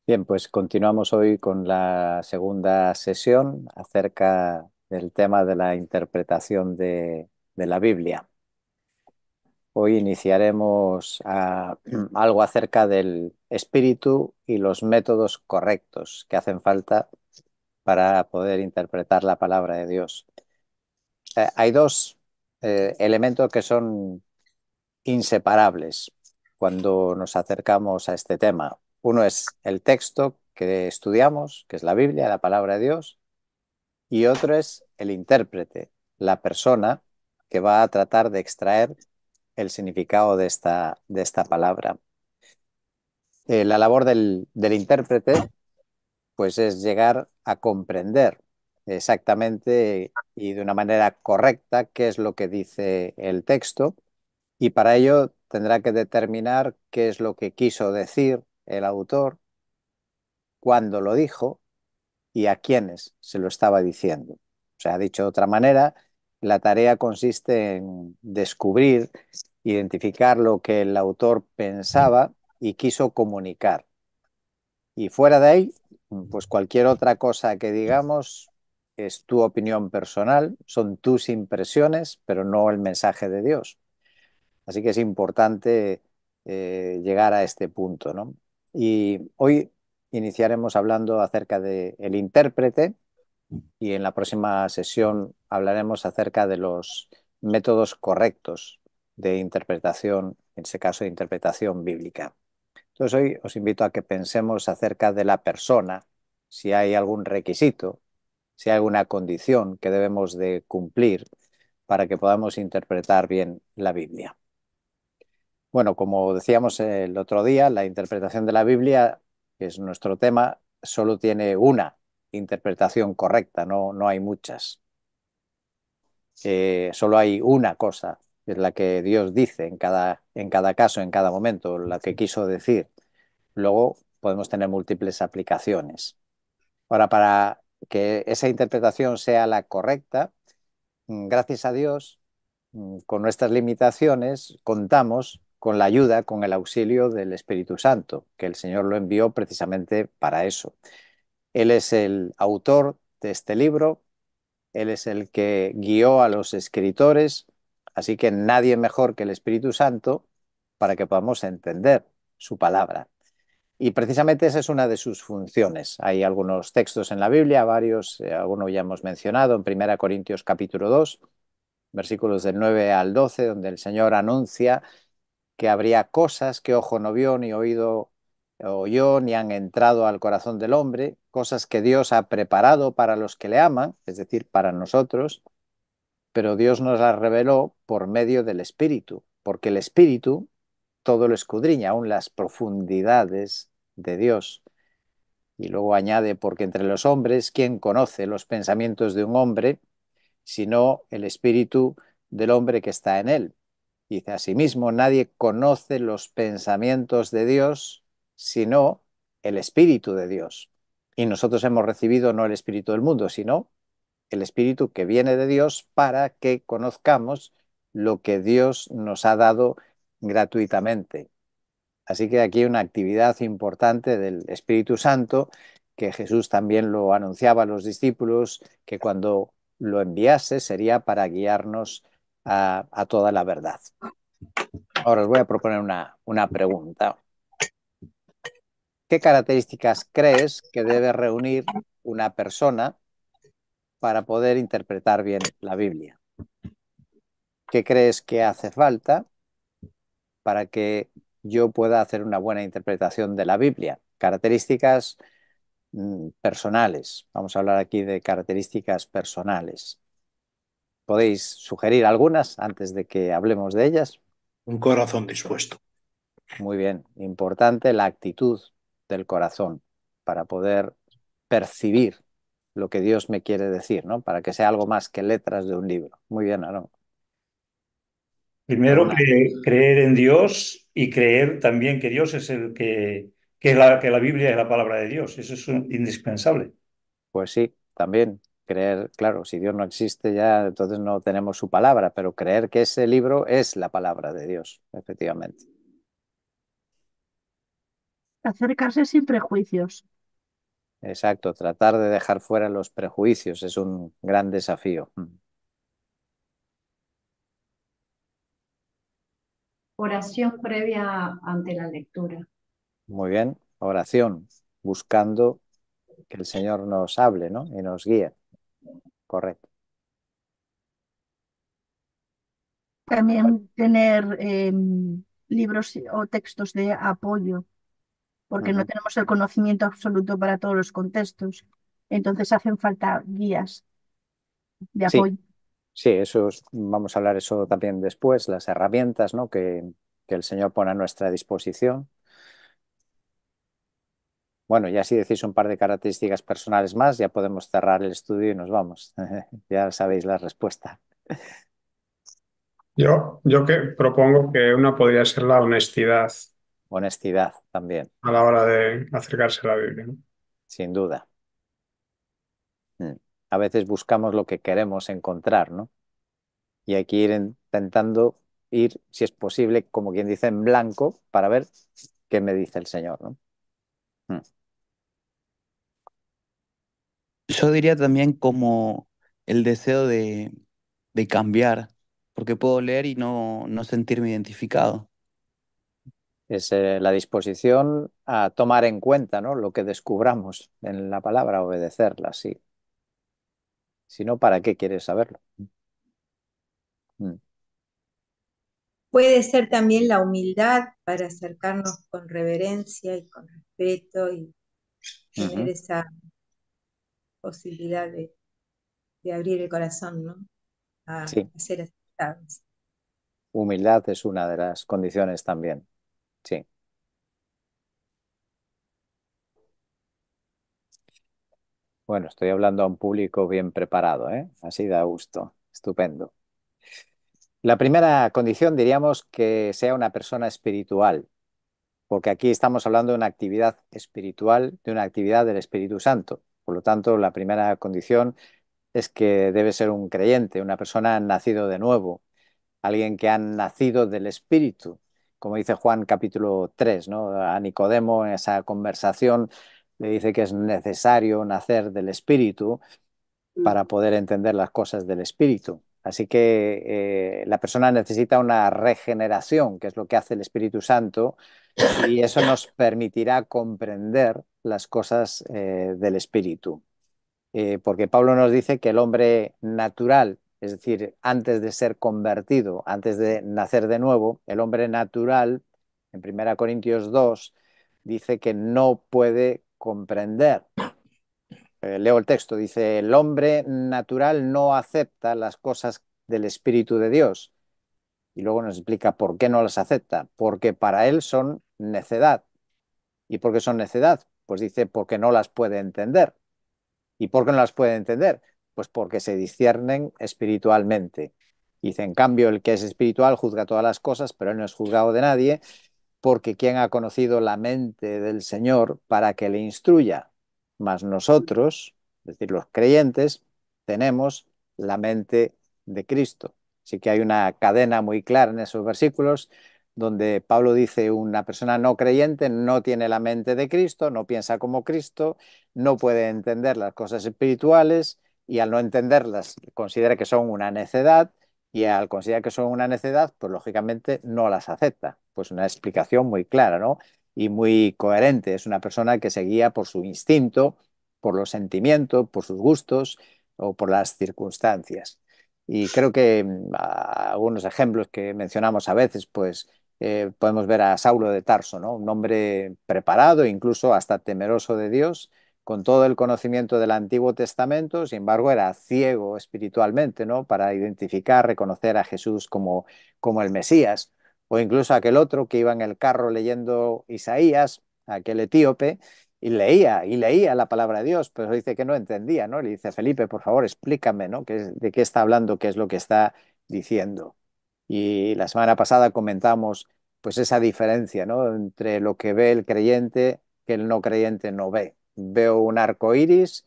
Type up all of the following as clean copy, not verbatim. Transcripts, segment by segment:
Bien, pues continuamos hoy con la segunda sesión acerca del tema de la interpretación de la Biblia. Hoy iniciaremos algo acerca del espíritu y los métodos correctos que hacen falta para poder interpretar la palabra de Dios. Hay dos elementos que son inseparables cuando nos acercamos a este tema. Uno es el texto que estudiamos, que es la Biblia, la palabra de Dios, y otro es el intérprete, la persona que va a tratar de extraer el significado de esta palabra. La labor del intérprete, pues, es llegar a comprender exactamente y de una manera correcta qué es lo que dice el texto, y para ello tendrá que determinar qué es lo que quiso decir el autor, cuándo lo dijo y a quiénes se lo estaba diciendo. O sea, dicho de otra manera, la tarea consiste en descubrir, identificar lo que el autor pensaba y quiso comunicar. Y fuera de ahí, pues cualquier otra cosa que digamos es tu opinión personal, son tus impresiones, pero no el mensaje de Dios. Así que es importante llegar a este punto, ¿no? Y hoy iniciaremos hablando acerca del intérprete, y en la próxima sesión hablaremos acerca de los métodos correctos de interpretación, en ese caso de interpretación bíblica. Entonces hoy os invito a que pensemos acerca de la persona, si hay algún requisito, si hay alguna condición que debemos de cumplir para que podamos interpretar bien la Biblia. Bueno, como decíamos el otro día, la interpretación de la Biblia, que es nuestro tema, solo tiene una interpretación correcta, no hay muchas. Solo hay una cosa, que es la que Dios dice en cada caso, en cada momento, la que quiso decir. Luego podemos tener múltiples aplicaciones. Ahora, para que esa interpretación sea la correcta, gracias a Dios, con nuestras limitaciones, contamos con la ayuda, con el auxilio del Espíritu Santo, que el Señor lo envió precisamente para eso. Él es el autor de este libro, Él es el que guió a los escritores, así que nadie mejor que el Espíritu Santo para que podamos entender su palabra. Y precisamente esa es una de sus funciones. Hay algunos textos en la Biblia, varios, algunos ya hemos mencionado, en 1 Corintios capítulo 2, versículos del 9 al 12, donde el Señor anuncia que habría cosas que ojo no vio, ni oído oyó, ni han entrado al corazón del hombre, cosas que Dios ha preparado para los que le aman, es decir, para nosotros, pero Dios nos las reveló por medio del Espíritu, porque el Espíritu todo lo escudriña, aún las profundidades de Dios. Y luego añade, porque entre los hombres, ¿quién conoce los pensamientos de un hombre, sino el espíritu del hombre que está en él? Dice, asimismo, nadie conoce los pensamientos de Dios, sino el espíritu de Dios. Y nosotros hemos recibido no el espíritu del mundo, sino el espíritu que viene de Dios para que conozcamos lo que Dios nos ha dado gratuitamente. Así que aquí hay una actividad importante del Espíritu Santo, que Jesús también lo anunciaba a los discípulos, que cuando lo enviase sería para guiarnos a toda la verdad. Ahora os voy a proponer una pregunta. ¿Qué características crees que debe reunir una persona para poder interpretar bien la Biblia? ¿Qué crees que hace falta para que yo pueda hacer una buena interpretación de la Biblia? Características personales. Vamos a hablar aquí de características personales. ¿Podéis sugerir algunas antes de que hablemos de ellas? Un corazón dispuesto. Muy bien, importante la actitud del corazón para poder percibir lo que Dios me quiere decir, ¿no? Para que sea algo más que letras de un libro. Muy bien, Aaron. Primero, ¿Alguna? creer en Dios y creer también que Dios es el que la Biblia es la palabra de Dios. Eso es indispensable. Pues sí, también creer, claro, si Dios no existe ya, entonces no tenemos su palabra, pero creer que ese libro es la palabra de Dios, efectivamente. Acercarse sin prejuicios. Exacto, tratar de dejar fuera los prejuicios es un gran desafío. Oración previa ante la lectura. Muy bien, oración, buscando que el Señor nos hable, ¿no? Y nos guíe. Correcto. También tener libros o textos de apoyo, porque no Ujú. tenemos el conocimiento absoluto para todos los contextos. Entonces hacen falta guías de Sí, apoyo. sí, vamos a hablar eso también después, las herramientas, ¿no? Que el Señor pone a nuestra disposición. Bueno, ya si decís un par de características personales más, ya podemos cerrar el estudio y nos vamos. Ya sabéis la respuesta. Yo que propongo que una podría ser la honestidad Honestidad también, a la hora de acercarse a la Biblia, ¿no? sin duda. Mm. A veces buscamos lo que queremos encontrar, ¿no? Y hay que ir intentando ir, si es posible, como quien dice, en blanco para ver qué me dice el Señor, ¿no? Mm. Yo diría también como el deseo de cambiar, porque puedo leer y no sentirme identificado. Es la disposición a tomar en cuenta, ¿no? Lo que descubramos en la palabra, obedecerla, sí. Si no, ¿para qué quieres saberlo? Mm. Puede ser también la humildad para acercarnos con reverencia y con respeto y tener Ujú. esa posibilidad de abrir el corazón, ¿no? Sí, A ser aceptados. humildad es una de las condiciones también. Sí. Bueno, estoy hablando a un público bien preparado, ¿eh? Así da gusto. Estupendo. La primera condición diríamos que sea una persona espiritual, porque aquí estamos hablando de una actividad espiritual, de una actividad del Espíritu Santo. Por lo tanto, la primera condición es que debe ser un creyente, una persona nacido de nuevo, alguien que ha nacido del Espíritu, como dice Juan capítulo 3, ¿no? A Nicodemo en esa conversación le dice que es necesario nacer del Espíritu para poder entender las cosas del Espíritu. Así que la persona necesita una regeneración, que es lo que hace el Espíritu Santo, y eso nos permitirá comprender las cosas del Espíritu. Porque Pablo nos dice que el hombre natural, es decir, antes de ser convertido, antes de nacer de nuevo, el hombre natural, en 1 Corintios 2 dice que no puede comprender. Leo el texto, dice, el hombre natural no acepta las cosas del Espíritu de Dios. Y luego nos explica por qué no las acepta. Porque para él son necedad. ¿Y por qué son necedad? Pues dice, porque no las puede entender. ¿Y por qué no las puede entender? Pues porque se disciernen espiritualmente. Dice, en cambio, el que es espiritual juzga todas las cosas, pero él no es juzgado de nadie, porque ¿quién ha conocido la mente del Señor para que le instruya? Mas nosotros, es decir, los creyentes, tenemos la mente de Cristo. Así que hay una cadena muy clara en esos versículos donde Pablo dice una persona no creyente no tiene la mente de Cristo, no piensa como Cristo, no puede entender las cosas espirituales y al no entenderlas considera que son una necedad y al considerar que son una necedad, pues lógicamente no las acepta. Pues una explicación muy clara, ¿no? Y muy coherente. Es una persona que se guía por su instinto, por los sentimientos, por sus gustos o por las circunstancias. Y creo que algunos ejemplos que mencionamos a veces, pues podemos ver a Saulo de Tarso, ¿no? Un hombre preparado, incluso hasta temeroso de Dios, con todo el conocimiento del Antiguo Testamento, sin embargo, era ciego espiritualmente, ¿no? Para identificar, reconocer a Jesús como el Mesías. O incluso aquel otro que iba en el carro leyendo Isaías, aquel etíope, y leía la palabra de Dios, pero dice que no entendía, ¿no? Le dice, Felipe, por favor, explícame, ¿no? ¿De qué está hablando? ¿Qué es lo que está diciendo? Y la semana pasada comentamos pues esa diferencia, ¿no? Entre lo que ve el creyente que el no creyente no ve. Veo un arco iris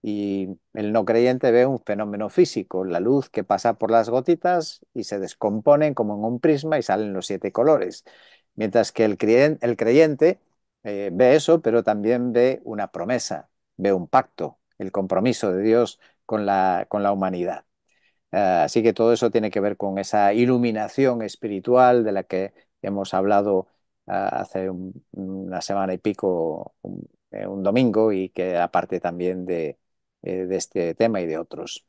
y el no creyente ve un fenómeno físico, la luz que pasa por las gotitas y se descomponen como en un prisma y salen los 7 colores. Mientras que el creyente ve eso, pero también ve una promesa, ve un pacto, el compromiso de Dios con la humanidad. Así que todo eso tiene que ver con esa iluminación espiritual de la que hemos hablado hace una semana y pico, un domingo, y que aparte también de este tema y de otros.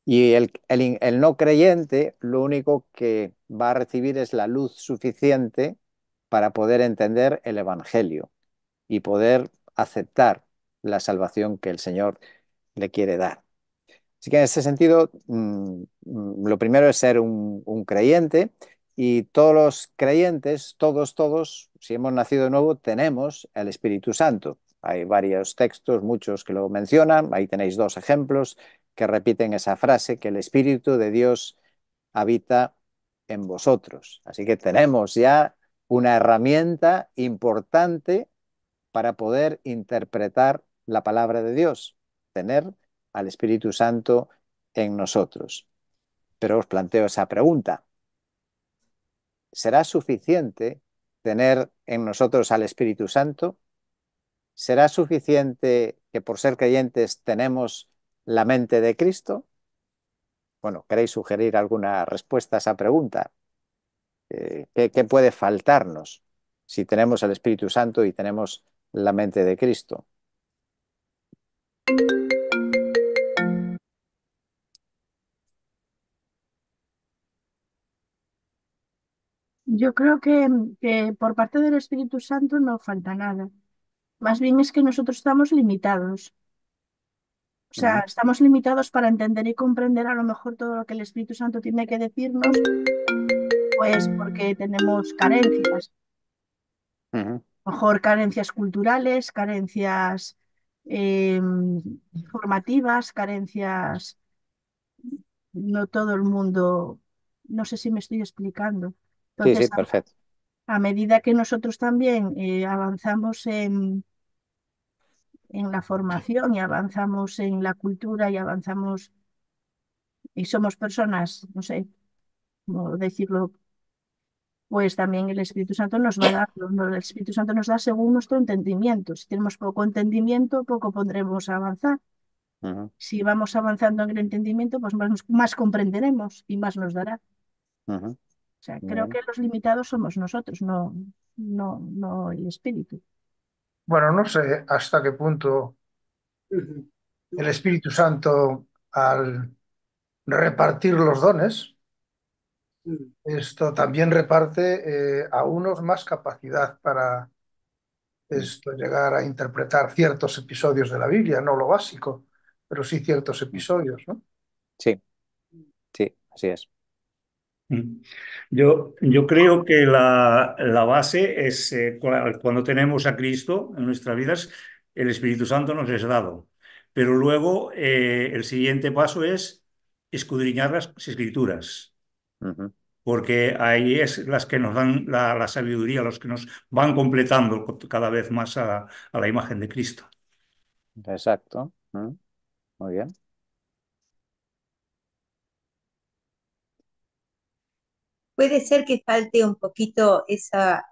Y el no creyente lo único que va a recibir es la luz suficiente para poder entender el Evangelio y poder aceptar la salvación que el Señor le quiere dar. Así que en ese sentido, lo primero es ser un creyente, y todos los creyentes, todos, si hemos nacido de nuevo, tenemos el Espíritu Santo. Hay varios textos, muchos que lo mencionan. Ahí tenéis dos ejemplos que repiten esa frase, que el Espíritu de Dios habita en vosotros. Así que tenemos ya una herramienta importante para poder interpretar la palabra de Dios, tener al Espíritu Santo en nosotros. Pero os planteo esa pregunta: ¿será suficiente tener en nosotros al Espíritu Santo? ¿Será suficiente que por ser creyentes tenemos la mente de Cristo? Bueno, ¿queréis sugerir alguna respuesta a esa pregunta? ¿Qué puede faltarnos si tenemos el Espíritu Santo y tenemos la mente de Cristo? Yo creo que por parte del Espíritu Santo no falta nada. Más bien es que nosotros estamos limitados. O sea, Ujú, estamos limitados para entender y comprender a lo mejor todo lo que el Espíritu Santo tiene que decirnos, pues porque tenemos carencias. ujú. A lo mejor carencias culturales, carencias eh, formativas, carencias. No todo el mundo, no sé si me estoy explicando. Sí, Entonces, sí, perfecto. a medida que nosotros también avanzamos en la formación y avanzamos en la cultura y avanzamos y somos personas, no sé cómo decirlo, pues también el Espíritu Santo nos va a dar, el Espíritu Santo nos da según nuestro entendimiento. Si tenemos poco entendimiento, poco podremos avanzar. Ujú, Si vamos avanzando en el entendimiento, pues más comprenderemos y más nos dará. ujú. O sea, creo Bien. que los limitados somos nosotros, no el espíritu. Bueno, no sé hasta qué punto el Espíritu Santo, al repartir los dones, esto también reparte a unos más capacidad para Mm. esto, llegar a interpretar ciertos episodios de la Biblia, no lo básico, pero sí ciertos Mm. episodios, ¿no? Sí, sí, así es. Mm. Yo creo que la base es cuando tenemos a Cristo en nuestras vidas, el Espíritu Santo nos es dado. Pero luego el siguiente paso es escudriñar las Escrituras, Ujú. porque ahí es las que nos dan la sabiduría, los que nos van completando cada vez más a la imagen de Cristo. Exacto. Muy bien. Puede ser que falte un poquito esa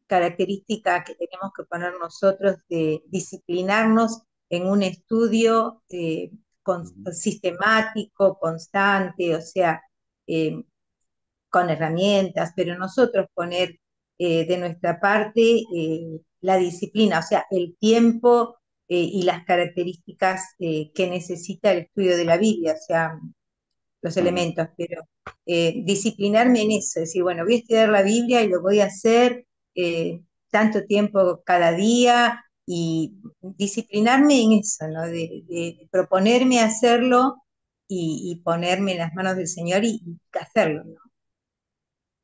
característica que tenemos que poner nosotros de disciplinarnos en un estudio Ujú. sistemático, constante, o sea, eh, con herramientas, pero nosotros poner de nuestra parte la disciplina, o sea, el tiempo y las características que necesita el estudio de la Biblia, o sea, los Ujú. elementos, pero disciplinarme en eso, decir, bueno, voy a estudiar la Biblia y lo voy a hacer tanto tiempo cada día y disciplinarme en eso, ¿no? De proponerme hacerlo y ponerme en las manos del Señor y hacerlo, ¿no?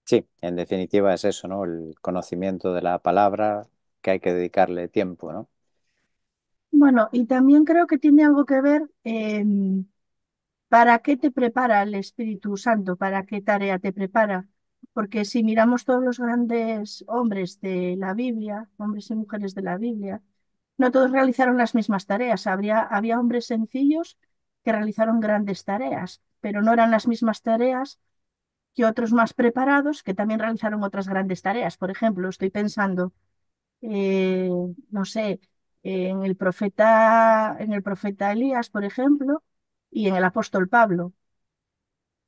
Sí, en definitiva es eso, ¿no? El conocimiento de la palabra, que hay que dedicarle tiempo, ¿no? Bueno, y también creo que tiene algo que ver para qué te prepara el Espíritu Santo, para qué tarea te prepara. Porque si miramos todos los grandes hombres de la Biblia, hombres y mujeres de la Biblia, no todos realizaron las mismas tareas. Había hombres sencillos que realizaron grandes tareas, pero no eran las mismas tareas que otros más preparados que también realizaron otras grandes tareas. Por ejemplo, estoy pensando eh, no sé, en el profeta Elías, por ejemplo, y en el apóstol Pablo.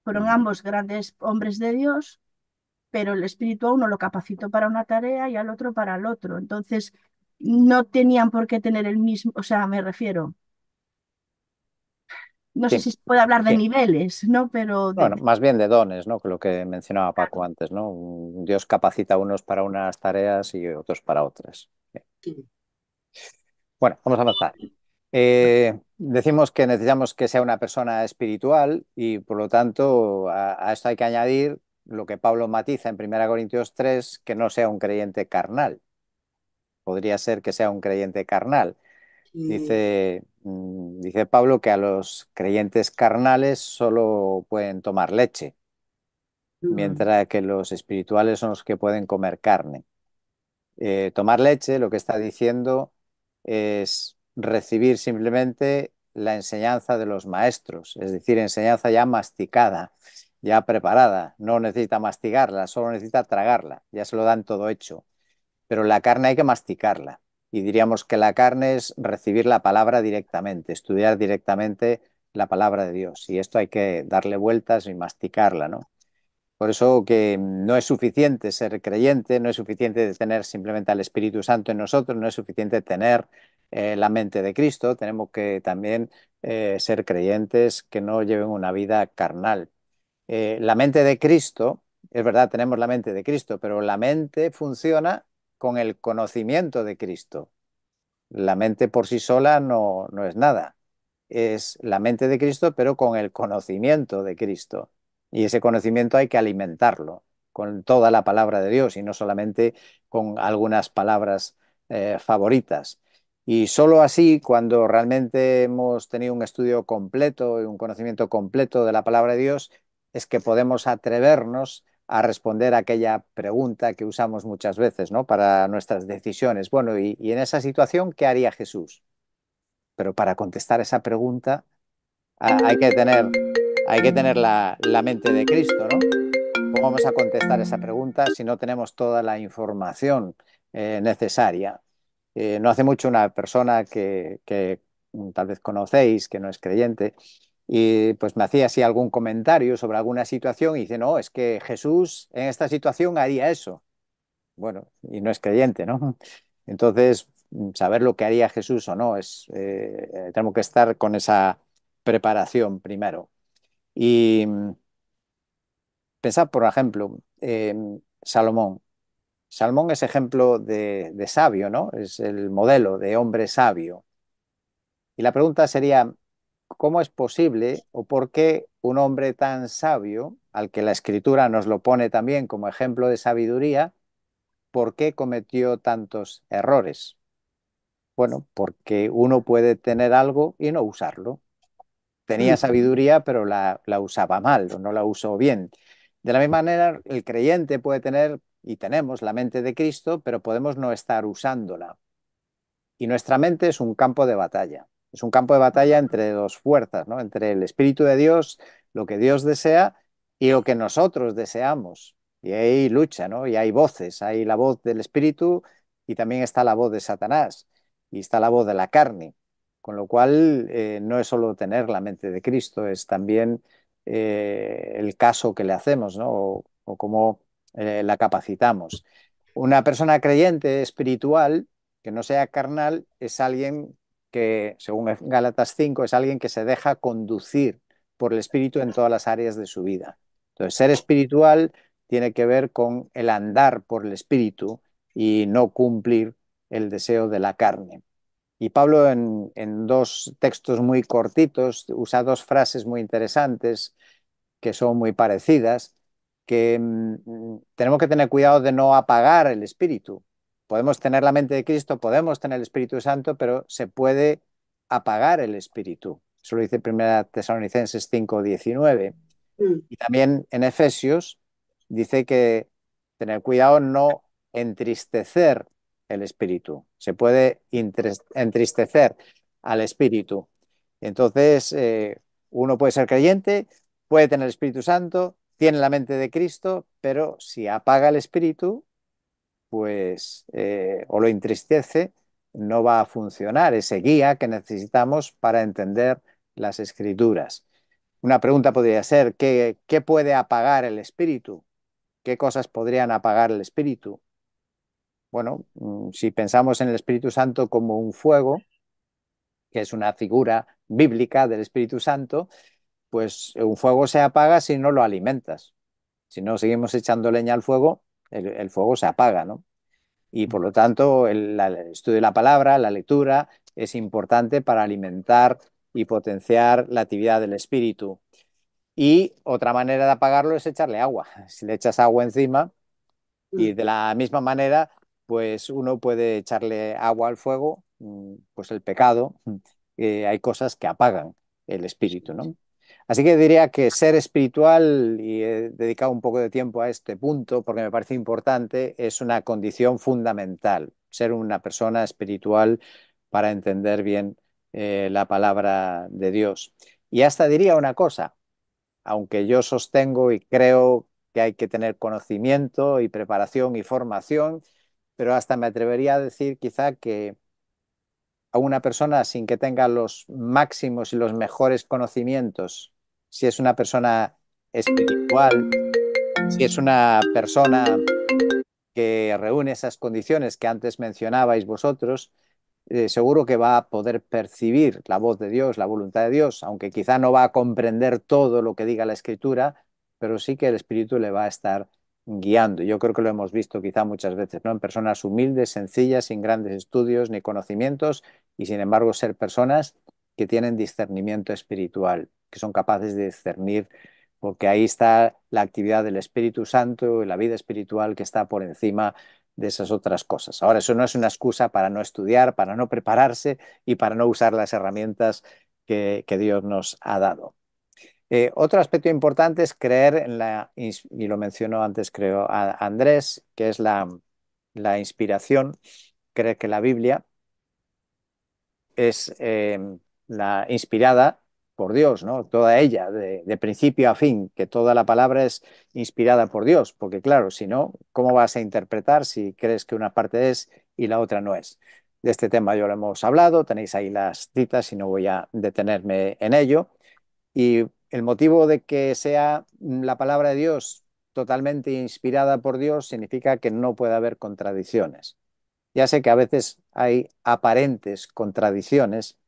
Fueron ambos grandes hombres de Dios, pero el Espíritu a uno lo capacitó para una tarea y al otro para el otro. Entonces, no tenían por qué tener el mismo, o sea, me refiero, no sé Sí, si se puede hablar de sí. niveles, ¿no? Pero Bueno, más bien de dones, ¿no? Que lo que mencionaba Paco antes, ¿no? Dios capacita a unos para unas tareas y otros para otras. Sí. Bueno, vamos a avanzar. Decimos que necesitamos que sea una persona espiritual y por lo tanto a esto hay que añadir lo que Pablo matiza en 1 Corintios 3, que no sea un creyente carnal. Podría ser que sea un creyente carnal. Dice Pablo que a los creyentes carnales solo pueden tomar leche, mientras que los espirituales son los que pueden comer carne. Tomar leche, lo que está diciendo es recibir simplemente la enseñanza de los maestros, es decir, enseñanza ya masticada, ya preparada. No necesita mastigarla, solo necesita tragarla, ya se lo dan todo hecho. Pero la carne hay que masticarla. Y diríamos que la carne es recibir la palabra directamente, estudiar directamente la palabra de Dios. Y esto hay que darle vueltas y masticarla, ¿no? Por eso que no es suficiente ser creyente, no es suficiente tener simplemente al Espíritu Santo en nosotros, no es suficiente tener la mente de Cristo, tenemos que también ser creyentes que no lleven una vida carnal. La mente de Cristo, es verdad, tenemos la mente de Cristo, pero la mente funciona con el conocimiento de Cristo. La mente por sí sola no es nada. Es la mente de Cristo, pero con el conocimiento de Cristo. Y ese conocimiento hay que alimentarlo con toda la palabra de Dios y no solamente con algunas palabras favoritas. Y solo así, cuando realmente hemos tenido un estudio completo y un conocimiento completo de la palabra de Dios, es que podemos atrevernos a responder a aquella pregunta que usamos muchas veces, ¿no? Para nuestras decisiones. Bueno, y en esa situación, ¿qué haría Jesús? Pero para contestar esa pregunta hay hay que tener la mente de Cristo, ¿no? ¿Cómo vamos a contestar esa pregunta si no tenemos toda la información necesaria? No hace mucho una persona que tal vez conocéis, que no es creyente, y pues me hacía así algún comentario sobre alguna situación y dice, no, es que Jesús en esta situación haría eso. Bueno, y no es creyente, ¿no? Entonces, saber lo que haría Jesús o no, tenemos que estar con esa preparación primero. Y pensad, por ejemplo, Salomón. Salomón es ejemplo de sabio, ¿no? Es el modelo de hombre sabio. Y la pregunta sería, ¿cómo es posible o por qué un hombre tan sabio, al que la Escritura nos lo pone también como ejemplo de sabiduría, por qué cometió tantos errores? Bueno, porque uno puede tener algo y no usarlo. Tenía sabiduría, pero la usaba mal o no la usó bien. De la misma manera, el creyente puede tener y tenemos la mente de Cristo, pero podemos no estar usándola. Y nuestra mente es un campo de batalla. Es un campo de batalla entre dos fuerzas, ¿no? Entre el Espíritu de Dios, lo que Dios desea y lo que nosotros deseamos. Y hay lucha, ¿no? Y hay voces. Hay la voz del Espíritu y también está la voz de Satanás y está la voz de la carne. Con lo cual, no es solo tener la mente de Cristo, es también el caso que le hacemos, ¿no? O cómo la capacitamos. Una persona creyente espiritual que no sea carnal es alguien que, según Gálatas 5, es alguien que se deja conducir por el Espíritu en todas las áreas de su vida. Entonces, ser espiritual tiene que ver con el andar por el Espíritu y no cumplir el deseo de la carne. Y Pablo en dos textos muy cortitos usa dos frases muy interesantes que son muy parecidas, que tenemos que tener cuidado de no apagar el espíritu. Podemos tener la mente de Cristo, podemos tener el Espíritu Santo, pero se puede apagar el espíritu. Eso lo dice 1 Tesalonicenses 5:19. Y también en Efesios dice que tener cuidado no entristecer el espíritu. Se puede entristecer al espíritu. Entonces, uno puede ser creyente, puede tener el Espíritu Santo, tiene la mente de Cristo, pero si apaga el espíritu, pues, o lo entristece, no va a funcionar ese guía que necesitamos para entender las escrituras. Una pregunta podría ser, ¿qué puede apagar el espíritu? ¿Qué cosas podrían apagar el espíritu? Bueno, si pensamos en el Espíritu Santo como un fuego, que es una figura bíblica del Espíritu Santo, pues un fuego se apaga si no lo alimentas. Si no seguimos echando leña al fuego, el fuego se apaga, ¿no? Y por lo tanto, el estudio de la palabra, la lectura, es importante para alimentar y potenciar la actividad del espíritu. Y otra manera de apagarlo es echarle agua. Si le echas agua encima, y de la misma manera, pues uno puede echarle agua al fuego, pues el pecado, hay cosas que apagan el espíritu, ¿no? Así que diría que ser espiritual, y he dedicado un poco de tiempo a este punto porque me parece importante, es una condición fundamental, ser una persona espiritual para entender bien la palabra de Dios. Y hasta diría una cosa, aunque yo sostengo y creo que hay que tener conocimiento y preparación y formación, pero hasta me atrevería a decir quizá que a una persona sin que tenga los máximos y los mejores conocimientos, si es una persona espiritual, si es una persona que reúne esas condiciones que antes mencionabais vosotros, seguro que va a poder percibir la voz de Dios, la voluntad de Dios, aunque quizá no va a comprender todo lo que diga la Escritura, pero sí que el Espíritu le va a estar guiando. Yo creo que lo hemos visto quizá muchas veces, ¿no? En personas humildes, sencillas, sin grandes estudios ni conocimientos, y sin embargo ser personas que tienen discernimiento espiritual, que son capaces de discernir, porque ahí está la actividad del Espíritu Santo y la vida espiritual que está por encima de esas otras cosas. Ahora, eso no es una excusa para no estudiar, para no prepararse y para no usar las herramientas que Dios nos ha dado. Otro aspecto importante es creer en y lo mencionó antes creo Andrés, que es la inspiración, creer que la Biblia es la inspirada por Dios, ¿no? Toda ella, de principio a fin, que toda la palabra es inspirada por Dios, porque claro, si no, ¿cómo vas a interpretar si crees que una parte es y la otra no es? De este tema ya lo hemos hablado, tenéis ahí las citas y no voy a detenerme en ello. Y el motivo de que sea la palabra de Dios totalmente inspirada por Dios significa que no puede haber contradicciones. Ya sé que a veces hay aparentes contradicciones,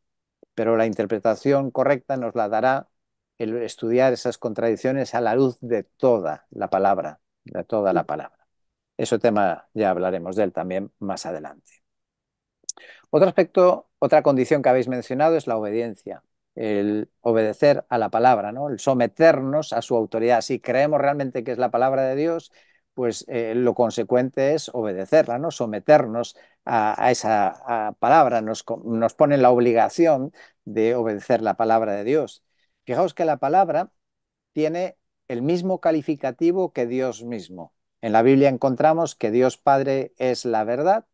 pero la interpretación correcta nos la dará el estudiar esas contradicciones a la luz de toda la palabra, de toda la palabra. Ese tema ya hablaremos de él también más adelante. Otro aspecto, otra condición que habéis mencionado es la obediencia, el obedecer a la palabra, ¿no? El someternos a su autoridad. Si creemos realmente que es la palabra de Dios, pues lo consecuente es obedecerla, ¿no? Someternos a esa palabra, nos pone la obligación de obedecer la palabra de Dios. Fijaos que la palabra tiene el mismo calificativo que Dios mismo. En la Biblia encontramos que Dios Padre es la verdad,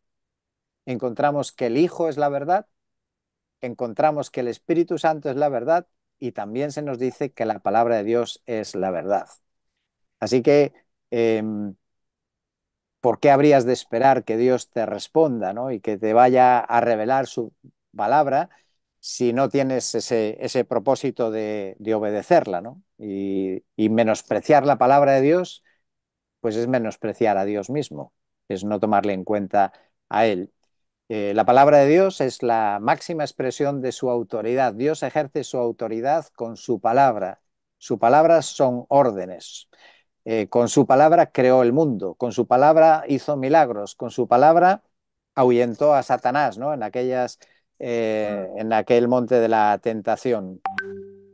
encontramos que el Hijo es la verdad, encontramos que el Espíritu Santo es la verdad y también se nos dice que la palabra de Dios es la verdad. Así que, eh, ¿por qué habrías de esperar que Dios te responda, ¿no? Y que te vaya a revelar su palabra si no tienes ese propósito de obedecerla, ¿no? Y menospreciar la palabra de Dios, pues es menospreciar a Dios mismo, es no tomarle en cuenta a Él. La palabra de Dios es la máxima expresión de su autoridad. Dios ejerce su autoridad con su palabra. Su palabra son órdenes. Con su palabra creó el mundo, con su palabra hizo milagros, con su palabra ahuyentó a Satanás, ¿no? En aquel monte de la tentación.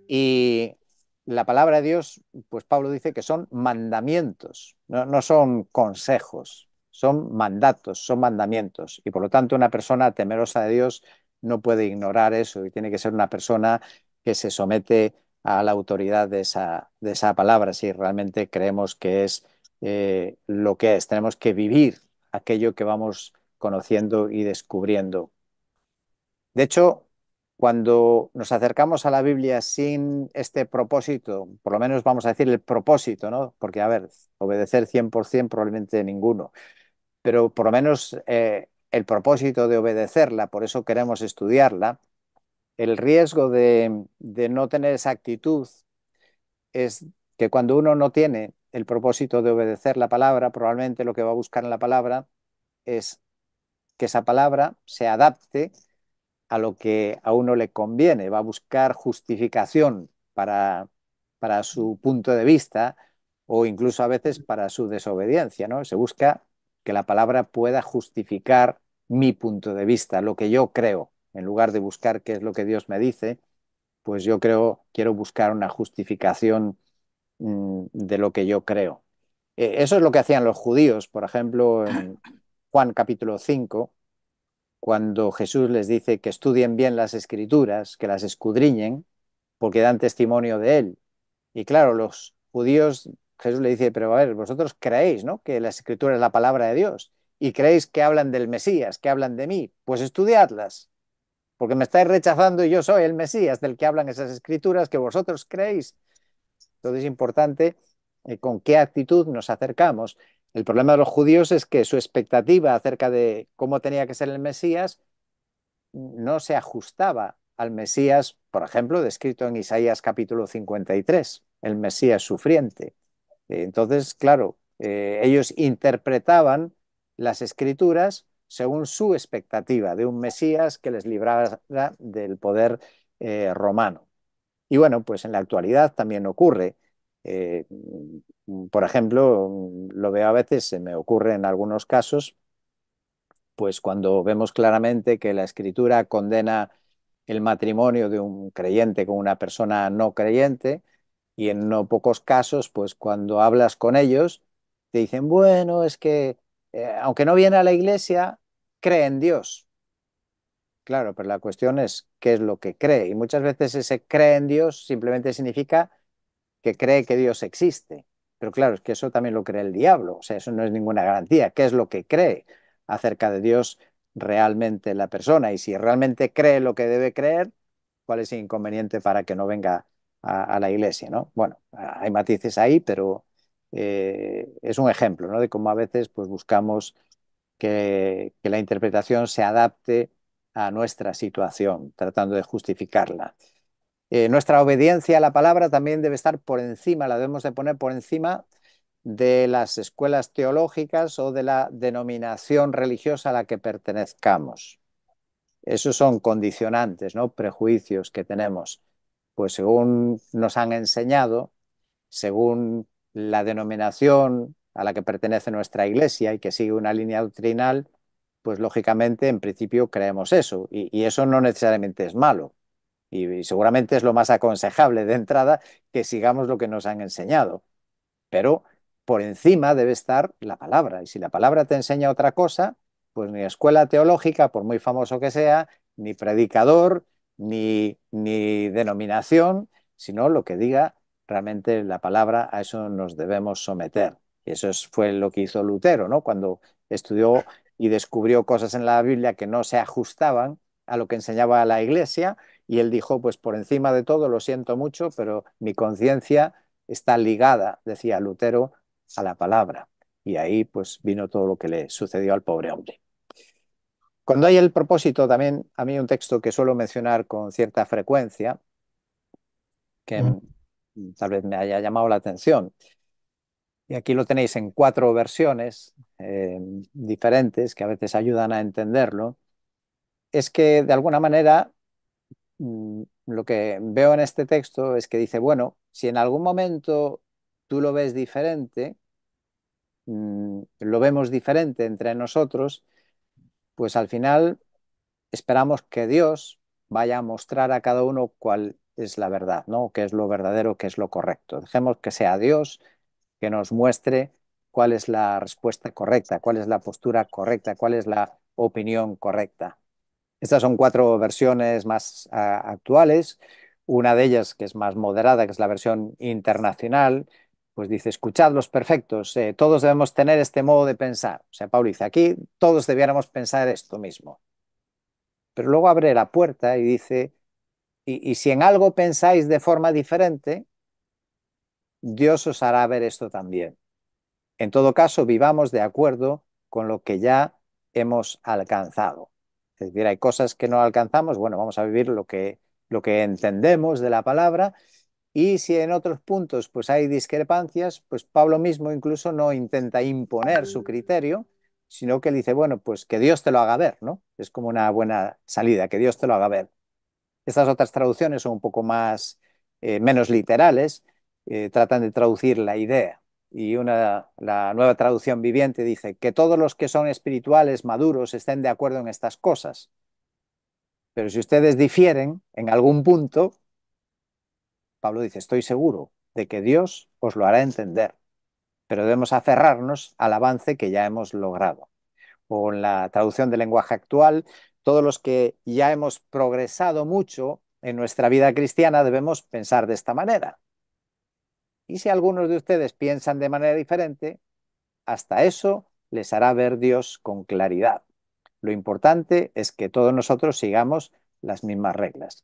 Y la palabra de Dios, pues Pablo dice que son mandamientos, no son consejos, son mandatos, son mandamientos. Y por lo tanto una persona temerosa de Dios no puede ignorar eso y tiene que ser una persona que se somete a la autoridad de esa palabra si realmente creemos que es lo que es. Tenemos que vivir aquello que vamos conociendo y descubriendo. De hecho, cuando nos acercamos a la Biblia sin este propósito, por lo menos vamos a decir el propósito, ¿no? Porque, a ver, obedecer 100% probablemente ninguno, pero por lo menos el propósito de obedecerla, por eso queremos estudiarla, el riesgo de no tener esa actitud es que cuando uno no tiene el propósito de obedecer la palabra, probablemente lo que va a buscar en la palabra es que esa palabra se adapte a lo que a uno le conviene, va a buscar justificación para su punto de vista o incluso a veces para su desobediencia, ¿no? Se busca que la palabra pueda justificar mi punto de vista, lo que yo creo, en lugar de buscar qué es lo que Dios me dice, pues yo quiero buscar una justificación de lo que yo creo. Eso es lo que hacían los judíos, por ejemplo, en Juan capítulo 5 cuando Jesús les dice que estudien bien las escrituras, que las escudriñen, porque dan testimonio de él. Y claro, los judíos, Jesús le dice, pero a ver, vosotros creéis, ¿no?, que la escritura es la palabra de Dios y creéis que hablan del Mesías, que hablan de mí, pues estudiadlas, porque me estáis rechazando y yo soy el Mesías del que hablan esas escrituras que vosotros creéis. Entonces es importante con qué actitud nos acercamos. El problema de los judíos es que su expectativa acerca de cómo tenía que ser el Mesías no se ajustaba al Mesías, por ejemplo, descrito en Isaías capítulo 53, el Mesías sufriente. Entonces, claro, ellos interpretaban las escrituras según su expectativa de un Mesías que les librara del poder romano. Y bueno, pues en la actualidad también ocurre. Eh, por ejemplo, lo veo a veces, se me ocurre en algunos casos, pues cuando vemos claramente que la Escritura condena el matrimonio de un creyente con una persona no creyente, y en no pocos casos, pues cuando hablas con ellos, te dicen, bueno, es que aunque no viene a la iglesia, cree en Dios. Claro, pero la cuestión es qué es lo que cree. Y muchas veces ese cree en Dios simplemente significa que cree que Dios existe. Pero claro, es que eso también lo cree el diablo, o sea, eso no es ninguna garantía. ¿Qué es lo que cree acerca de Dios realmente la persona? Y si realmente cree lo que debe creer, ¿cuál es el inconveniente para que no venga a la iglesia, ¿no? Bueno, hay matices ahí, pero es un ejemplo, ¿no?, de cómo a veces pues, buscamos que la interpretación se adapte a nuestra situación, tratando de justificarla. Nuestra obediencia a la palabra también debe estar por encima, la debemos de poner por encima de las escuelas teológicas o de la denominación religiosa a la que pertenezcamos. Esos son condicionantes, ¿no?, prejuicios que tenemos. Pues según nos han enseñado, según la denominación a la que pertenece nuestra iglesia y que sigue una línea doctrinal, pues lógicamente en principio creemos eso. Y eso no necesariamente es malo y seguramente es lo más aconsejable de entrada que sigamos lo que nos han enseñado. Pero por encima debe estar la palabra. Y si la palabra te enseña otra cosa, pues ni escuela teológica, por muy famoso que sea, ni predicador, ni denominación, sino lo que diga realmente la palabra, a eso nos debemos someter. Y eso fue lo que hizo Lutero, ¿no?, cuando estudió y descubrió cosas en la Biblia que no se ajustaban a lo que enseñaba la Iglesia, y él dijo, pues por encima de todo, lo siento mucho, pero mi conciencia está ligada, decía Lutero, a la palabra. Y ahí pues vino todo lo que le sucedió al pobre hombre. Cuando hay el propósito, también a mí un texto que suelo mencionar con cierta frecuencia, que tal vez me haya llamado la atención, y aquí lo tenéis en 4 versiones diferentes que a veces ayudan a entenderlo, es que de alguna manera lo que veo en este texto es que dice, bueno, si en algún momento tú lo ves diferente, lo vemos diferente entre nosotros, pues al final esperamos que Dios vaya a mostrar a cada uno cuál es la verdad, ¿no?, qué es lo verdadero, qué es lo correcto. Dejemos que sea Dios que nos muestre cuál es la respuesta correcta, cuál es la postura correcta, cuál es la opinión correcta. Estas son 4 versiones más actuales. Una de ellas, que es más moderada, que es la versión internacional, pues dice, escuchad los perfectos, todos debemos tener este modo de pensar. O sea, Pablo dice, aquí todos debiéramos pensar esto mismo. Pero luego abre la puerta y dice, y si en algo pensáis de forma diferente, Dios os hará ver esto también. En todo caso, vivamos de acuerdo con lo que ya hemos alcanzado. Es decir, hay cosas que no alcanzamos, bueno, vamos a vivir lo que entendemos de la palabra, y si en otros puntos pues hay discrepancias, pues Pablo mismo incluso no intenta imponer su criterio, sino que dice, bueno, pues que Dios te lo haga ver, ¿no? Es como una buena salida, que Dios te lo haga ver. Estas otras traducciones son un poco más, menos literales, tratan de traducir la idea. Y la nueva traducción viviente dice que todos los que son espirituales maduros estén de acuerdo en estas cosas. Pero si ustedes difieren en algún punto, Pablo dice, estoy seguro de que Dios os lo hará entender, pero debemos aferrarnos al avance que ya hemos logrado. O en la traducción del lenguaje actual, todos los que ya hemos progresado mucho en nuestra vida cristiana debemos pensar de esta manera. Y si algunos de ustedes piensan de manera diferente, hasta eso les hará ver Dios con claridad. Lo importante es que todos nosotros sigamos las mismas reglas.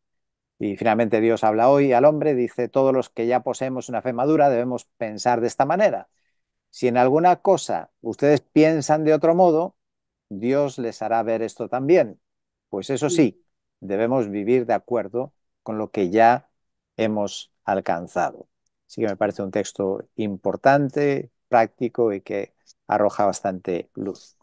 Y finalmente Dios habla hoy al hombre, dice, todos los que ya poseemos una fe madura debemos pensar de esta manera. Si en alguna cosa ustedes piensan de otro modo, Dios les hará ver esto también. Pues eso sí, debemos vivir de acuerdo con lo que ya hemos alcanzado. Así que me parece un texto importante, práctico y que arroja bastante luz.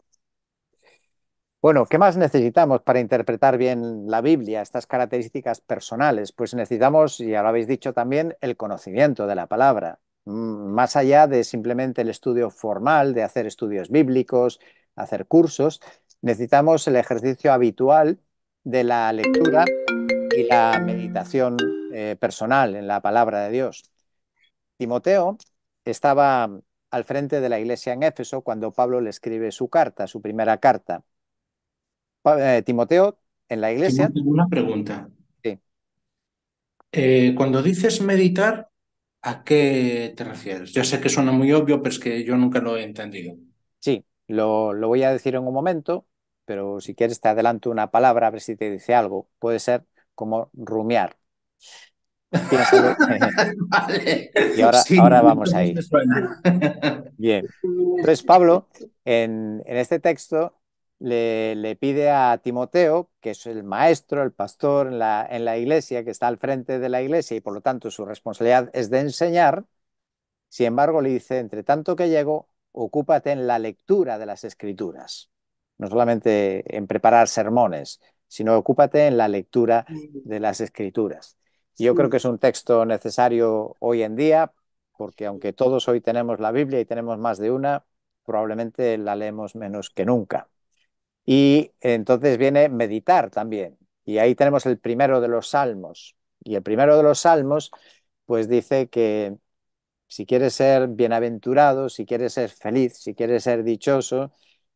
Bueno, ¿qué más necesitamos para interpretar bien la Biblia, estas características personales? Pues necesitamos, ya lo habéis dicho también, el conocimiento de la palabra, más allá de simplemente el estudio formal, de hacer estudios bíblicos, hacer cursos, necesitamos el ejercicio habitual de la lectura y la meditación personal en la palabra de Dios. Timoteo estaba al frente de la iglesia en Éfeso cuando Pablo le escribe su carta, su primera carta. Timoteo en la iglesia, Simón, tengo una pregunta. sí, Cuando dices meditar, ¿a qué te refieres? Ya sé que suena muy obvio, pero es que yo nunca lo he entendido. sí, lo voy a decir en un momento, pero si quieres te adelanto una palabra a ver si te dice algo. Puede ser como rumiar. Piénsalo. Vale, Y sí, ahora vamos entonces ahí. me suena. Bien. Entonces Pablo en este texto le pide a Timoteo, que es el maestro, el pastor en la iglesia, que está al frente de la iglesia y por lo tanto su responsabilidad es de enseñar. Sin embargo, le dice, entre tanto que llego, ocúpate en la lectura de las escrituras. No solamente en preparar sermones, sino ocúpate en la lectura de las escrituras. Y yo creo que es un texto necesario hoy en día, porque aunque todos hoy tenemos la Biblia y tenemos más de una, probablemente la leemos menos que nunca. Y entonces viene meditar también. Y ahí tenemos el primero de los salmos. Y el primero de los salmos, pues dice que si quieres ser bienaventurado, si quieres ser feliz, si quieres ser dichoso,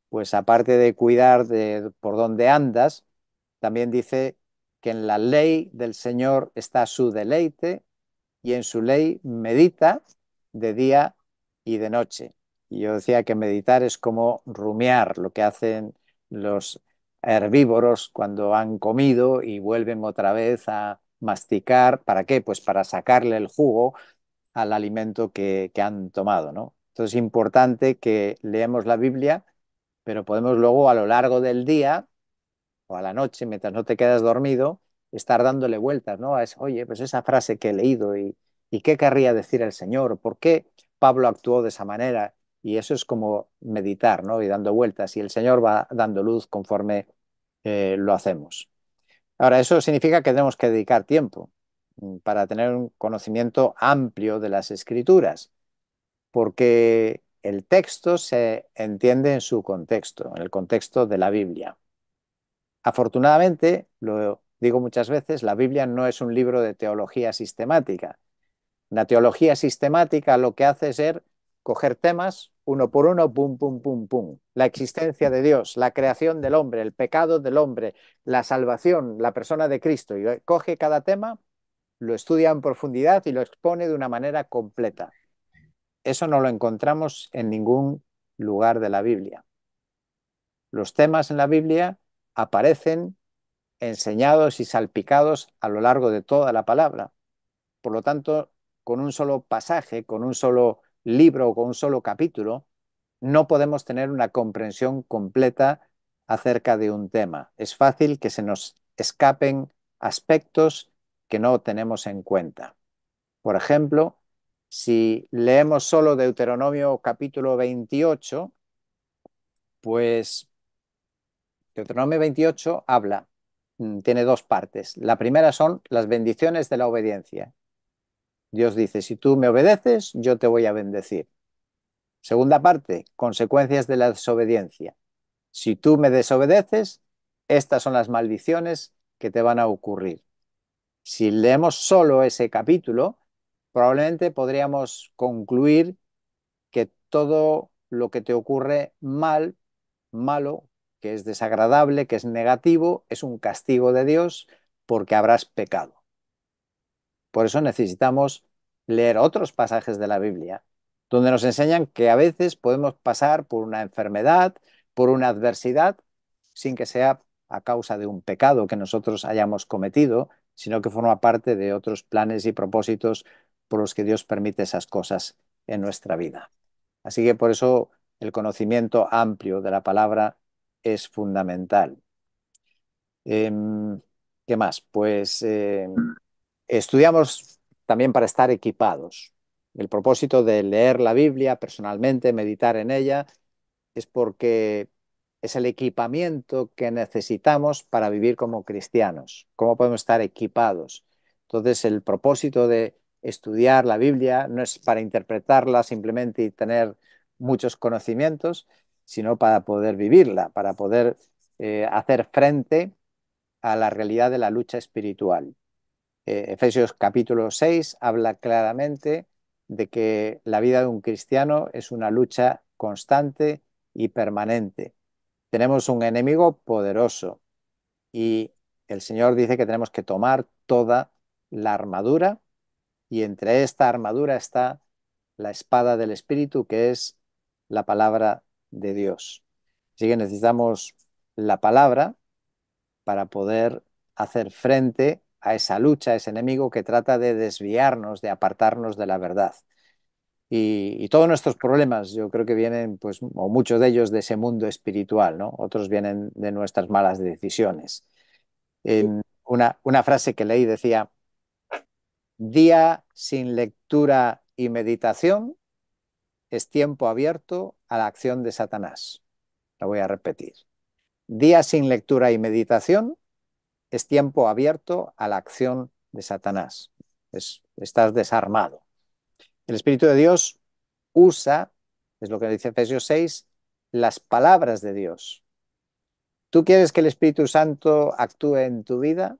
pues aparte de cuidar de por dónde andas, también dice que en la ley del Señor está su deleite y en su ley medita de día y de noche. Y yo decía que meditar es como rumiar, lo que hacen los herbívoros cuando han comido y vuelven otra vez a masticar. ¿Para qué? Pues para sacarle el jugo al alimento que han tomado, ¿no? Entonces es importante que leemos la Biblia, pero podemos luego a lo largo del día o a la noche, mientras no te quedas dormido, estar dándole vueltas, ¿no? Oye, pues esa frase que he leído y qué querría decir el Señor, por qué Pablo actuó de esa manera. Y eso es como meditar, ¿no? Y dando vueltas. Y el Señor va dando luz conforme lo hacemos. Ahora, eso significa que tenemos que dedicar tiempo para tener un conocimiento amplio de las escrituras, porque el texto se entiende en su contexto, en el contexto de la Biblia. Afortunadamente, lo digo muchas veces, la Biblia no es un libro de teología sistemática. La teología sistemática lo que hace es ser coger temas uno por uno, pum, pum, pum, pum. La existencia de Dios, la creación del hombre, el pecado del hombre, la salvación, la persona de Cristo. Y coge cada tema, lo estudia en profundidad y lo expone de una manera completa. Eso no lo encontramos en ningún lugar de la Biblia. Los temas en la Biblia aparecen enseñados y salpicados a lo largo de toda la palabra. Por lo tanto, con un solo pasaje, con un solo libro o con un solo capítulo, no podemos tener una comprensión completa acerca de un tema. Es fácil que se nos escapen aspectos que no tenemos en cuenta. Por ejemplo, si leemos solo Deuteronomio capítulo 28, pues Deuteronomio 28 habla, tiene dos partes. La primera son las bendiciones de la obediencia. Dios dice, si tú me obedeces, yo te voy a bendecir. Segunda parte, consecuencias de la desobediencia. Si tú me desobedeces, estas son las maldiciones que te van a ocurrir. Si leemos solo ese capítulo, probablemente podríamos concluir que todo lo que te ocurre malo, que es desagradable, que es negativo, es un castigo de Dios porque habrás pecado. Por eso necesitamos leer otros pasajes de la Biblia, donde nos enseñan que a veces podemos pasar por una enfermedad, por una adversidad, sin que sea a causa de un pecado que nosotros hayamos cometido, sino que forma parte de otros planes y propósitos por los que Dios permite esas cosas en nuestra vida. Así que por eso el conocimiento amplio de la palabra es fundamental. ¿Qué más? Pues estudiamos también para estar equipados. El propósito de leer la Biblia personalmente, meditar en ella, es porque es el equipamiento que necesitamos para vivir como cristianos. ¿Cómo podemos estar equipados? Entonces, el propósito de estudiar la Biblia no es para interpretarla simplemente y tener muchos conocimientos, sino para poder vivirla, para poder hacer frente a la realidad de la lucha espiritual. Efesios capítulo 6 habla claramente de que la vida de un cristiano es una lucha constante y permanente. Tenemos un enemigo poderoso y el Señor dice que tenemos que tomar toda la armadura y entre esta armadura está la espada del Espíritu, que es la palabra de Dios. Así que necesitamos la palabra para poder hacer frente a esa lucha, a ese enemigo que trata de desviarnos, de apartarnos de la verdad. Y todos nuestros problemas yo creo que vienen, pues, o muchos de ellos, de ese mundo espiritual, ¿no? Otros vienen de nuestras malas decisiones. Una frase que leí decía, día sin lectura y meditación es tiempo abierto a la acción de Satanás. La voy a repetir. Día sin lectura y meditación es tiempo abierto a la acción de Satanás. Estás desarmado. El Espíritu de Dios usa, es lo que dice Efesios 6, las palabras de Dios. ¿Tú quieres que el Espíritu Santo actúe en tu vida?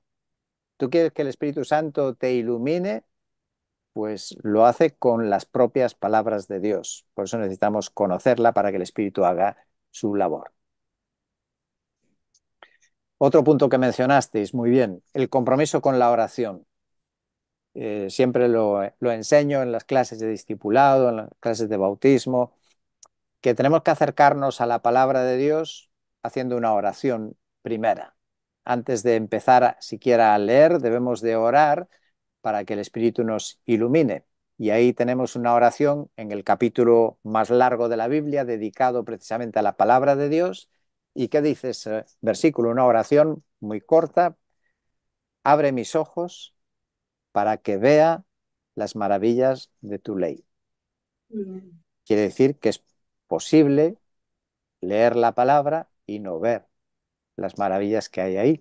¿Tú quieres que el Espíritu Santo te ilumine? Pues lo hace con las propias palabras de Dios. Por eso necesitamos conocerla para que el Espíritu haga su labor. Otro punto que mencionasteis, muy bien, el compromiso con la oración. Siempre lo enseño en las clases de discipulado, en las clases de bautismo, que tenemos que acercarnos a la palabra de Dios haciendo una oración primera. Antes de empezar siquiera a leer, debemos de orar para que el Espíritu nos ilumine. Y ahí tenemos una oración en el capítulo más largo de la Biblia, dedicado precisamente a la palabra de Dios. ¿Y qué dice ese versículo? Una oración muy corta. Abre mis ojos para que vea las maravillas de tu ley. Quiere decir que es posible leer la palabra y no ver las maravillas que hay ahí.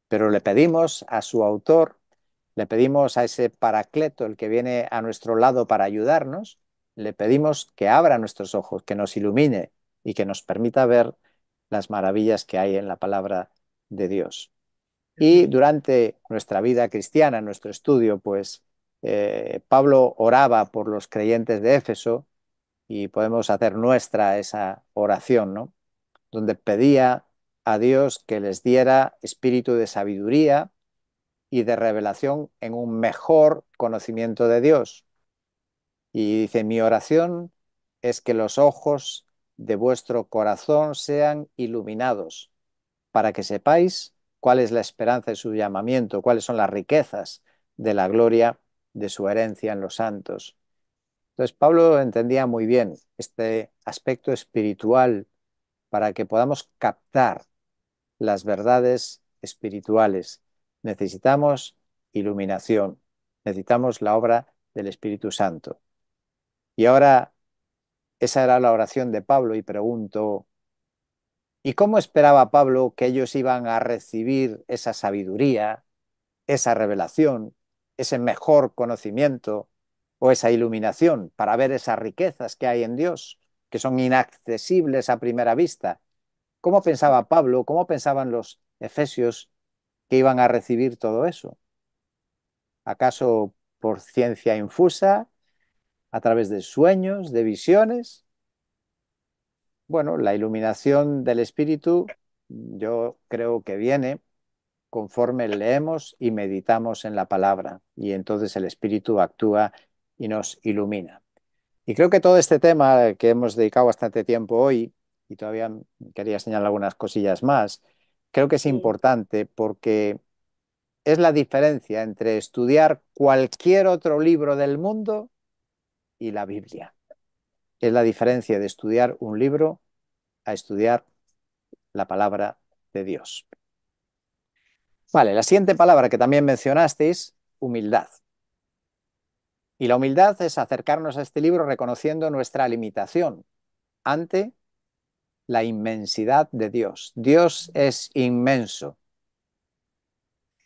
Pero le pedimos a su autor, le pedimos a ese Paracleto, el que viene a nuestro lado para ayudarnos, le pedimos que abra nuestros ojos, que nos ilumine y que nos permita ver las maravillas que hay en la palabra de Dios. Y durante nuestra vida cristiana, en nuestro estudio, pues Pablo oraba por los creyentes de Éfeso y podemos hacer nuestra esa oración, ¿no? Donde pedía a Dios que les diera espíritu de sabiduría y de revelación en un mejor conocimiento de Dios. Y dice, mi oración es que los ojos de vuestro corazón sean iluminados, para que sepáis cuál es la esperanza de su llamamiento, cuáles son las riquezas de la gloria de su herencia en los santos. Entonces Pablo entendía muy bien este aspecto espiritual para que podamos captar las verdades espirituales. Necesitamos iluminación, necesitamos la obra del Espíritu Santo. Y ahora esa era la oración de Pablo y pregunto, ¿y cómo esperaba Pablo que ellos iban a recibir esa sabiduría, esa revelación, ese mejor conocimiento o esa iluminación para ver esas riquezas que hay en Dios, que son inaccesibles a primera vista? ¿Cómo pensaba Pablo, cómo pensaban los efesios que iban a recibir todo eso? ¿Acaso por ciencia infusa, a través de sueños, de visiones? Bueno, la iluminación del Espíritu yo creo que viene conforme leemos y meditamos en la palabra, y entonces el Espíritu actúa y nos ilumina. Y creo que todo este tema que hemos dedicado bastante tiempo hoy, y todavía quería señalar algunas cosillas más, creo que es Sí. importante porque es la diferencia entre estudiar cualquier otro libro del mundo y la Biblia. Es la diferencia de estudiar un libro a estudiar la palabra de Dios. Vale, la siguiente palabra que también mencionasteis, humildad. Y la humildad es acercarnos a este libro reconociendo nuestra limitación ante la inmensidad de Dios. Dios es inmenso.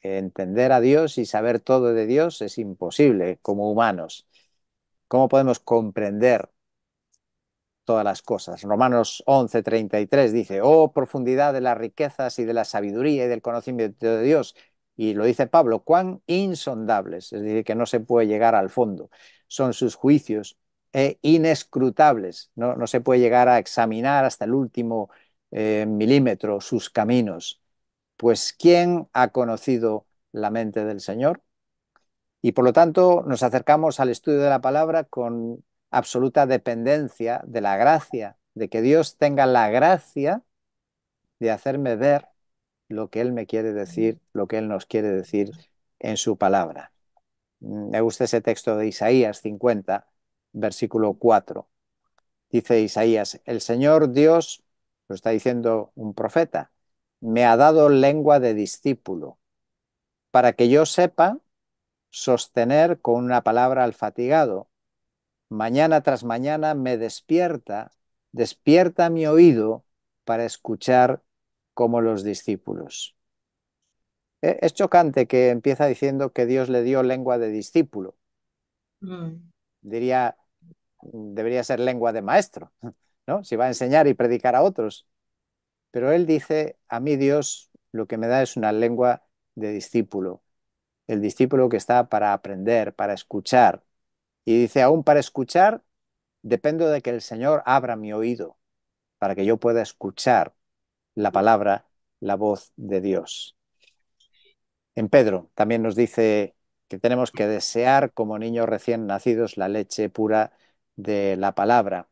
Entender a Dios y saber todo de Dios es imposible como humanos. ¿Cómo podemos comprender todas las cosas? Romanos 11:33 dice, oh profundidad de las riquezas y de la sabiduría y del conocimiento de Dios. Y lo dice Pablo, cuán insondables, es decir, que no se puede llegar al fondo. Son sus juicios e inescrutables, no se puede llegar a examinar hasta el último milímetro sus caminos. Pues ¿quién ha conocido la mente del Señor? Y por lo tanto nos acercamos al estudio de la palabra con absoluta dependencia de la gracia, de que Dios tenga la gracia de hacerme ver lo que Él me quiere decir, lo que Él nos quiere decir en su palabra. Me gusta ese texto de Isaías 50, versículo 4. Dice Isaías, el Señor Dios, lo está diciendo un profeta, me ha dado lengua de discípulo para que yo sepa sostener con una palabra al fatigado. Mañana tras mañana me despierta mi oído para escuchar como los discípulos. Es chocante que empieza diciendo que Dios le dio lengua de discípulo. Diría, debería ser lengua de maestro, ¿no? Si va a enseñar y predicar a otros. Pero él dice, a mí Dios lo que me da es una lengua de discípulo. El discípulo que está para aprender, para escuchar. Y dice, aún para escuchar, dependo de que el Señor abra mi oído para que yo pueda escuchar la palabra, la voz de Dios. En Pedro también nos dice que tenemos que desear como niños recién nacidos la leche pura de la palabra.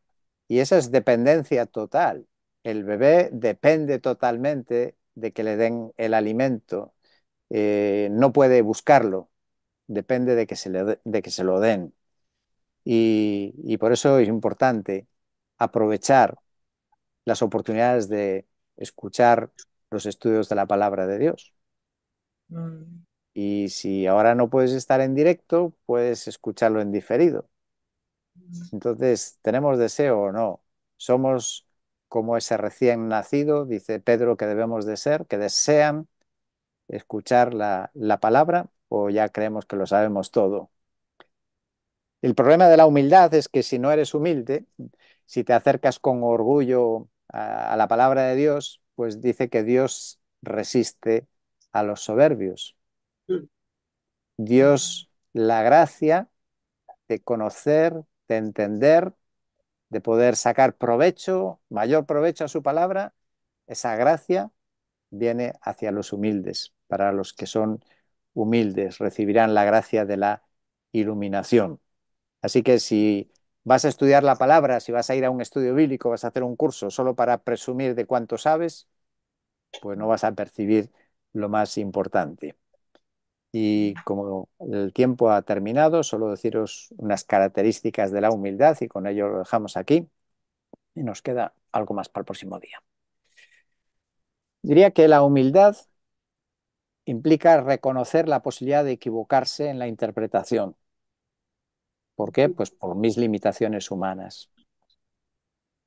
Y esa es dependencia total. El bebé depende totalmente de que le den el alimento. No puede buscarlo, depende de que se lo den. Y por eso es importante aprovechar las oportunidades de escuchar los estudios de la palabra de Dios. Y si ahora no puedes estar en directo, puedes escucharlo en diferido. Entonces, ¿tenemos deseo o no? Somos como ese recién nacido, dice Pedro que debemos de ser, que desean escuchar la palabra, o ya creemos que lo sabemos todo. El problema de la humildad es que si no eres humilde, si te acercas con orgullo a la palabra de Dios, pues dice que Dios resiste a los soberbios. Dios, la gracia de conocer, de entender, de poder sacar provecho, mayor provecho a su palabra, esa gracia viene hacia los humildes. Para los que son humildes, recibirán la gracia de la iluminación. Así que si vas a estudiar la palabra, si vas a ir a un estudio bíblico, vas a hacer un curso solo para presumir de cuánto sabes, pues no vas a percibir lo más importante. Y como el tiempo ha terminado, solo deciros unas características de la humildad y con ello lo dejamos aquí y nos queda algo más para el próximo día. Diría que la humildad implica reconocer la posibilidad de equivocarse en la interpretación. ¿Por qué? Pues por mis limitaciones humanas.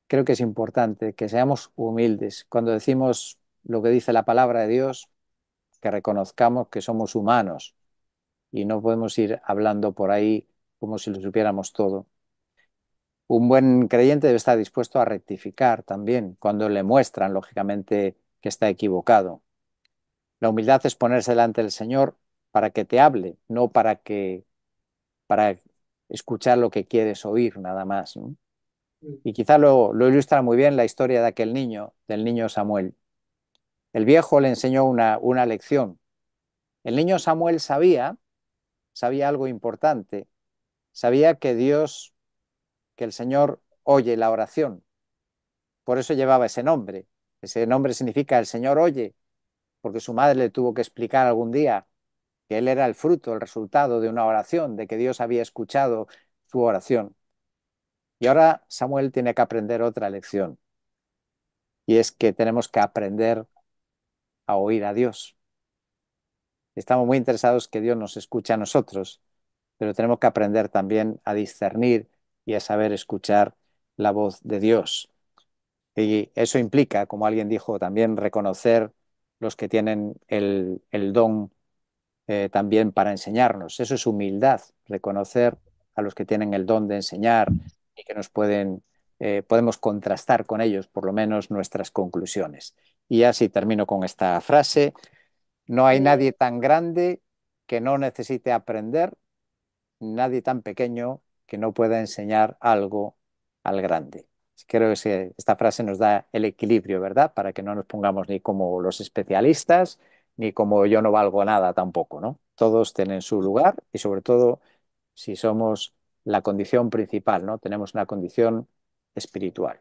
Creo que es importante que seamos humildes. Cuando decimos lo que dice la palabra de Dios, que reconozcamos que somos humanos y no podemos ir hablando por ahí como si lo supiéramos todo. Un buen creyente debe estar dispuesto a rectificar también cuando le muestran, lógicamente, que está equivocado. La humildad es ponerse delante del Señor para que te hable, no para escuchar lo que quieres oír nada más, ¿no? Y quizá lo ilustra muy bien la historia de aquel niño, del niño Samuel. El viejo le enseñó una lección. El niño Samuel sabía algo importante. Sabía que Dios, que el Señor oye la oración. Por eso llevaba ese nombre. Ese nombre significa el Señor oye, porque su madre le tuvo que explicar algún día que él era el fruto, el resultado de una oración, de que Dios había escuchado su oración. Y ahora Samuel tiene que aprender otra lección, y es que tenemos que aprender a oír a Dios. Estamos muy interesados que Dios nos escuche a nosotros, pero tenemos que aprender también a discernir y a saber escuchar la voz de Dios. Y eso implica, como alguien dijo, también reconocer los que tienen el don también para enseñarnos. Eso es humildad, reconocer a los que tienen el don de enseñar y que podemos contrastar con ellos por lo menos nuestras conclusiones. Y así termino con esta frase: no hay nadie tan grande que no necesite aprender, nadie tan pequeño que no pueda enseñar algo al grande. Creo que esta frase nos da el equilibrio, ¿verdad? Para que no nos pongamos ni como los especialistas, ni como yo no valgo nada tampoco, ¿no? Todos tienen su lugar y sobre todo si somos la condición principal, ¿no? Tenemos una condición espiritual.